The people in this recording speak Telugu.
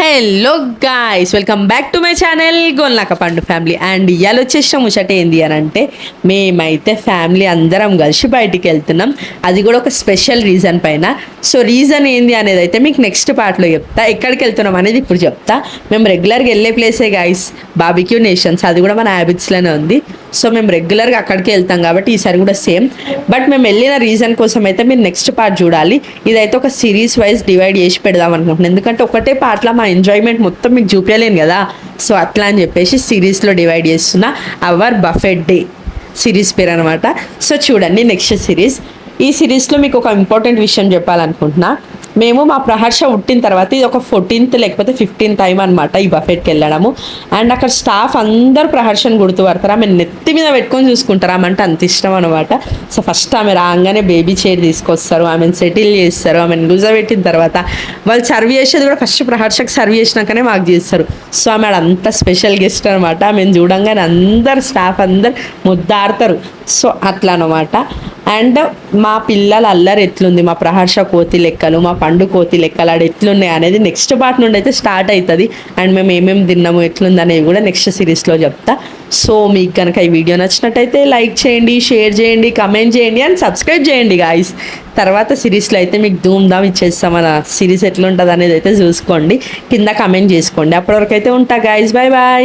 Hello guys, welcome back to my channel Golnaka పండు ఫ్యామిలీ. అండ్ ఇవాళ వచ్చేసిన ముచ్చట ఏంది అని అంటే, మేమైతే ఫ్యామిలీ అందరం కలిసి బయటికి వెళ్తున్నాం. అది కూడా ఒక స్పెషల్ రీజన్ పైన. సో రీజన్ ఏంది అనేది అయితే మీకు నెక్స్ట్ పార్ట్లో చెప్తా. ఎక్కడికి వెళ్తున్నాం అనేది ఇప్పుడు చెప్తా. మేము రెగ్యులర్గా వెళ్ళే ప్లేసే గాయ్స్, బార్బిక్యూ నేషన్స్. అది కూడా మన హ్యాబిట్స్లోనే ఉంది. సో మేము రెగ్యులర్గా అక్కడికి వెళ్తాం కాబట్టి ఈసారి కూడా సేమ్. బట్ మేము వెళ్ళిన రీజన్ కోసం అయితే మీరు నెక్స్ట్ పార్ట్ చూడాలి. ఇదైతే ఒక సిరీస్ వైజ్ డివైడ్ చేసి పెడదాం అనుకుంటున్నాను, ఎందుకంటే ఒకటే పార్ట్లో మా ఎంజాయ్మెంట్ మొత్తం మీకు చూపించలేను కదా. సో అట్లా అని చెప్పేసి సిరీస్లో డివైడ్ చేస్తున్నా. అవర్ బఫెట్ డే సిరీస్ పేరు అనమాట. సో చూడండి నెక్స్ట్ సిరీస్. ఈ సిరీస్లో మీకు ఒక ఇంపార్టెంట్ విషయం చెప్పాలనుకుంటున్నా. మేము మా ప్రహర్ష పుట్టిన తర్వాత ఇది ఒక 14th లేకపోతే 15th టైం అనమాట ఈ బఫెట్కి వెళ్ళడము. అండ్ అక్కడ స్టాఫ్ అందరు ప్రహర్షను గుర్తుపడతారు. ఆమె నెత్తి మీద పెట్టుకొని చూసుకుంటారు. ఆమె అంటే అంత ఇష్టం అనమాట. సో ఫస్ట్ ఆమె రాగానే బేబీ చైర్ తీసుకొస్తారు, ఆమెను సెటిల్ చేస్తారు. ఆమెను కూర్చోబెట్టిన తర్వాత వాళ్ళు సర్వ్ చేసేది కూడా ఫస్ట్ ప్రహర్షకు సర్వ్ చేసినాకనే మాకు చేస్తారు. సో ఆమె అంత స్పెషల్ గెస్ట్ అనమాట. ఆమెను చూడంగానే అందరు స్టాఫ్ అందరు ముద్దాడతారు. సో అట్లా అనమాట. అండ్ మా పిల్లల అల్లరి ఎట్లుంది, మా ప్రహర్ష కోతి లెక్కలు, మా పండు కోతి లెక్కలు ఆడ ఎట్లున్నాయి అనేది నెక్స్ట్ పార్ట్ నుండి అయితే స్టార్ట్ అవుతుంది. అండ్ మేము ఏమేమి తిన్నాము ఎట్లుంది అనేవి కూడా నెక్స్ట్ సిరీస్లో చెప్తా. సో మీకు కనుక ఈ వీడియో నచ్చినట్టయితే లైక్ చేయండి, షేర్ చేయండి, కమెంట్ చేయండి అండ్ సబ్స్క్రైబ్ చేయండి గాయ్స్. తర్వాత సిరీస్లో అయితే మీకు ధూమ్ధామ్ ఇచ్చేస్తాం. మన సిరీస్ ఎట్లుంటుంది అనేది అయితే చూసుకోండి, కింద కమెంట్ చేసుకోండి. అప్పటివరకు అయితే ఉంటా గాయ్స్, బాయ్ బాయ్.